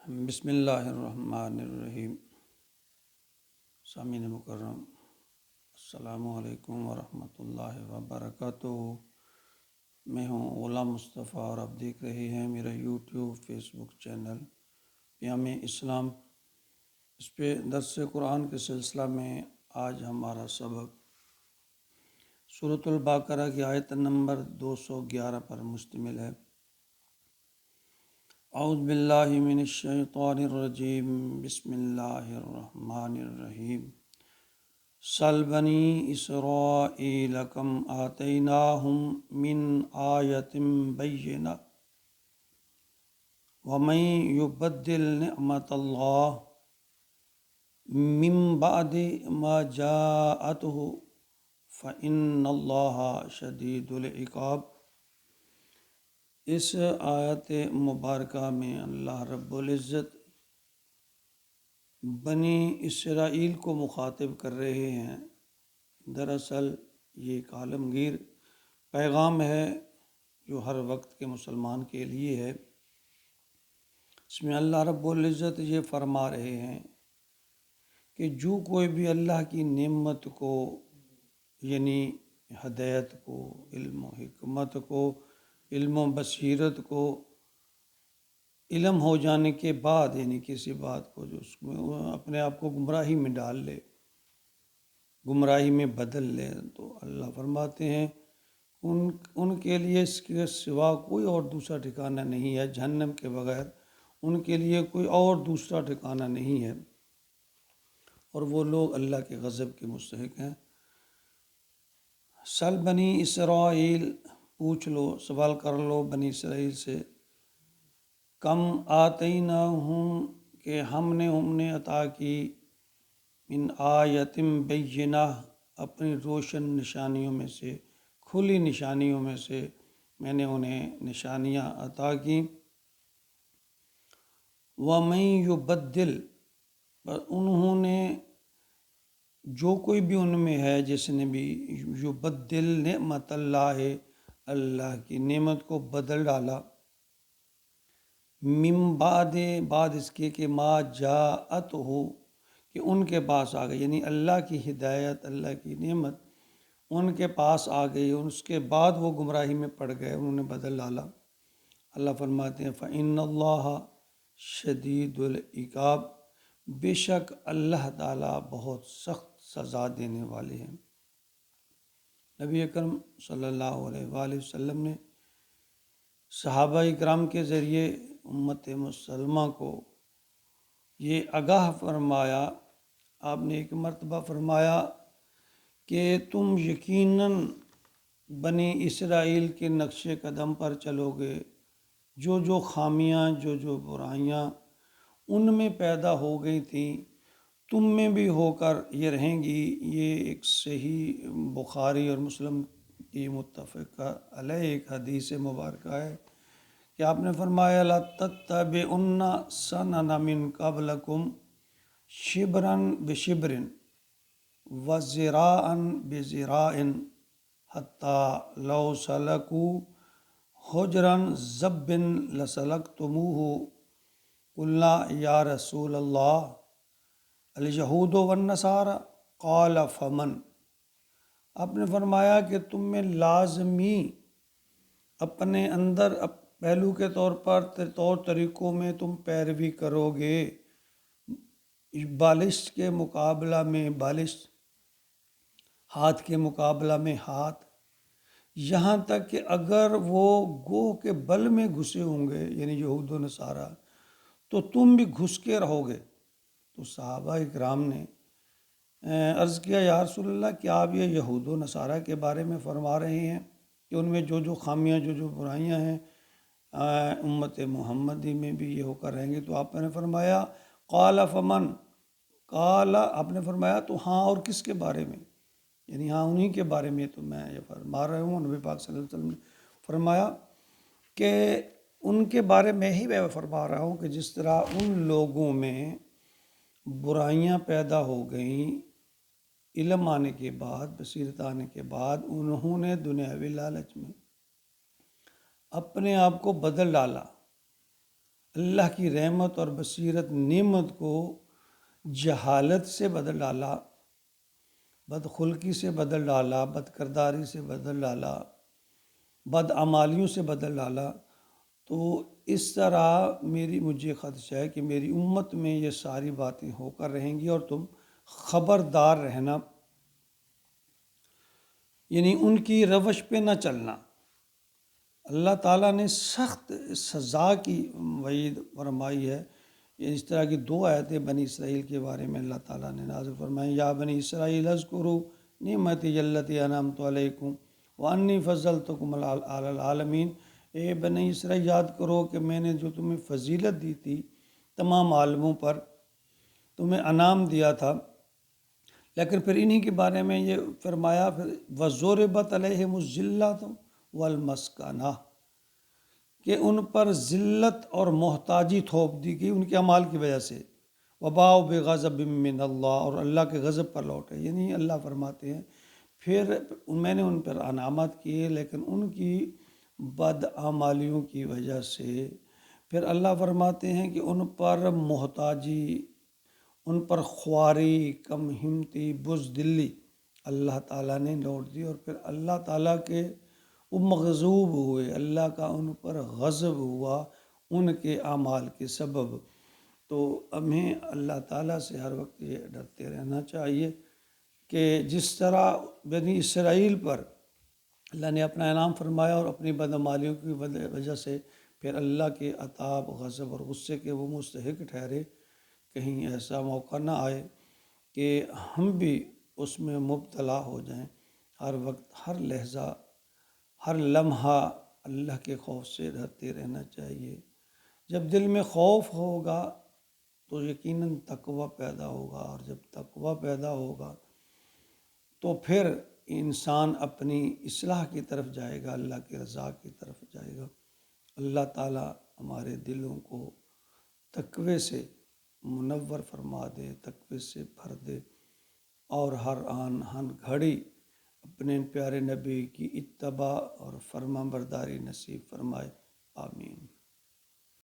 بسم اللہ الرحمن الرحیم۔ سامعین مکرم، السلام علیکم ورحمۃ اللہ وبرکاتہ۔ میں ہوں غلام مصطفیٰ اور آپ دیکھ رہے ہیں میرا یوٹیوب فیس بک چینل پیام اسلام۔ اس پہ درس قرآن کے سلسلہ میں آج ہمارا سبق سورۃ البقرہ کی آیت نمبر 211 پر مشتمل ہے۔ اعوذ باللہ من الشیطان الرجیم، بسم اللہ الرحمن الرحیم۔ سل بنی اسرائیل کم آتیناہم من آیۃ بینہ ومن یبدل نعمت اللہ من بعد ما جاءتہ فإن اللہ شدید العقاب۔ اس آیت مبارکہ میں اللہ رب العزت بنی اسرائیل کو مخاطب کر رہے ہیں۔ دراصل یہ ایک عالمگیر پیغام ہے جو ہر وقت کے مسلمان کے لیے ہے۔ اس میں اللہ رب العزت یہ فرما رہے ہیں کہ جو کوئی بھی اللہ کی نعمت کو یعنی ہدایت کو، علم و حکمت کو، علم و بصیرت کو، علم ہو جانے کے بعد یعنی کسی بات کو جو اس میں اپنے آپ کو گمراہی میں ڈال لے، گمراہی میں بدل لے، تو اللہ فرماتے ہیں ان کے لیے اس کے سوا کوئی اور دوسرا ٹھکانہ نہیں ہے، جہنم کے بغیر ان کے لیے کوئی اور دوسرا ٹھکانہ نہیں ہے، اور وہ لوگ اللہ کے غضب کے مستحق ہیں۔ سل بنی اسرائیل، پوچھ لو، سوال کر لو بنی اسرائیل سے، کم آتیناہم، کہ ہم نے عطا کی، من آیت بینہ، اپنی روشن نشانیوں میں سے، کھلی نشانیوں میں سے میں نے انہیں نشانیاں عطا کی۔ وَمَن یُبَدِّل، پر انہوں نے جو کوئی بھی ان میں ہے جس نے بھی یبدل نعمت اللہ، اللہ کی نعمت کو بدل ڈالا، من بعد اس کے کہ ما جاءت ہو، کہ ان کے پاس آ گئی، یعنی اللہ کی ہدایت، اللہ کی نعمت ان کے پاس آ گئی، اس کے بعد وہ گمراہی میں پڑ گئے، انہوں نے بدل ڈالا۔ اللہ فرماتے ہیں فَإِنَّ اللَّهَ شَدِيدُ الْعِقَابِ، بے شک اللہ تعالیٰ بہت سخت سزا دینے والے ہیں۔ نبی اکرم صلی اللہ علیہ وآلہ وسلم نے صحابہ اکرام کے ذریعے امت مسلمہ کو یہ آگاہ فرمایا۔ آپ نے ایک مرتبہ فرمایا کہ تم یقیناً بنی اسرائیل کے نقش قدم پر چلو گے، جو خامیاں، جو برائیاں ان میں پیدا ہو گئی تھیں تم میں بھی ہو کر یہ رہیں گی۔ یہ ایک صحیح بخاری اور مسلم کی متفق علیہ ایک حدیث مبارکہ ہے کہ آپ نے فرمایا لَتَتَّبِعُنَّ سَنَنَ مِن قَبْلَكُمْ شِبْرًا بِشِبْرٍ وَذِرَاعًا بِذِرَاعٍ حَتَّى لَوْ سَلَكُوا حُجْرًا ضَبٍّ لَسَلَكْتُمُوهُ قُلْنَا يَا رَسُولَ اللَّهِ الْيَهُودُ وَالنَّصَارَىٰ قَالَ فَمَنْ، آپ نے فرمایا کہ تم میں لازمی اپنے اندر پہلو کے طور پر طور طریقوں میں تم پیروی کرو گے، بالشت کے مقابلہ میں بالشت، ہاتھ کے مقابلہ میں ہاتھ، یہاں تک کہ اگر وہ گوہ کے بل میں گھسے ہوں گے یعنی یہود و نصارہ تو تم بھی گھس کے رہو گے۔ تو صحابہ اکرام نے عرض کیا یا رسول اللہ، کیا آپ یہ یہود و نصارہ کے بارے میں فرما رہے ہیں کہ ان میں جو خامیاں، جو برائیاں ہیں امت محمدی میں بھی یہ ہو کر رہیں گے؟ تو آپ نے فرمایا قال فمن، قال آپ نے فرمایا تو ہاں اور کس کے بارے میں، یعنی ہاں انہی کے بارے میں تو میں یہ فرما رہا ہوں۔ نبی پاک صلی اللہ علیہ وسلم نے فرمایا کہ ان کے بارے میں ہی میں فرما رہا ہوں کہ جس طرح ان لوگوں میں برائیاں پیدا ہو گئیں علم آنے کے بعد، بصیرت آنے کے بعد، انہوں نے دنیاوی لالچ میں اپنے آپ کو بدل ڈالا، اللہ کی رحمت اور بصیرت نعمت کو جہالت سے بدل ڈالا، بدخلقی سے بدل ڈالا، بد کرداری سے بدل ڈالا، بدعمالیوں سے بدل ڈالا، تو اس طرح مجھے خدشہ ہے کہ میری امت میں یہ ساری باتیں ہو کر رہیں گی، اور تم خبردار رہنا، یعنی ان کی روش پہ نہ چلنا۔ اللہ تعالیٰ نے سخت سزا کی وعید فرمائی ہے۔ اس طرح کی 2 آیتیں بنی اسرائیل کے بارے میں اللہ تعالیٰ نے نازل فرمائی، یا بنی اسرائیل اذکروا نعمتی التی انعمت علیکم وانی فضلتکم علی العالمین۔ اے بنی اسرائیل یاد کرو کہ میں نے جو تمہیں فضیلت دی تھی تمام عالموں پر، تمہیں انعام دیا تھا۔ لیکن پھر انہی کے بارے میں یہ فرمایا، پھر وَضُرِبَتْ عَلَيْهِمُ الذِّلَّةُ وَالْمَسْكَنَةُ، کہ ان پر ذلت اور محتاجی تھوپ دی گئی ان کے اعمال کی وجہ سے، وَبَاءُوا بِغَضَبٍ مِّنَ اللَّهِ، اور اللہ کے غضب پر لوٹے۔ یعنی اللہ فرماتے ہیں پھر میں نے ان پر انعامات کیے، لیکن ان کی بدعمالیوں کی وجہ سے پھر اللہ فرماتے ہیں کہ ان پر محتاجی، ان پر خواری، کم ہمتی، بزدلی اللہ تعالیٰ نے لوٹ دی، اور پھر اللہ تعالیٰ کے وہ مغضوب ہوئے، اللہ کا ان پر غضب ہوا ان کے اعمال کے سبب۔ تو ہمیں اللہ تعالیٰ سے ہر وقت یہ ڈرتے رہنا چاہیے کہ جس طرح بنی اسرائیل پر اللہ نے اپنا انعام فرمایا اور اپنی بدعمالیوں کی وجہ سے پھر اللہ کے عذاب، غضب اور غصے کے وہ مستحق ٹھہرے، کہیں ایسا موقع نہ آئے کہ ہم بھی اس میں مبتلا ہو جائیں۔ ہر وقت، ہر لحظہ، ہر لمحہ اللہ کے خوف سے ڈرتے رہنا چاہیے۔ جب دل میں خوف ہوگا تو یقیناً تقوی پیدا ہوگا، اور جب تقوی پیدا ہوگا تو پھر انسان اپنی اصلاح کی طرف جائے گا، اللہ کی رضا کی طرف جائے گا۔ اللہ تعالیٰ ہمارے دلوں کو تقوی سے منور فرما دے، تقوی سے بھر دے، اور ہر آن ہر گھڑی اپنے پیارے نبی کی اتباع اور فرما برداری نصیب فرمائے۔ آمین۔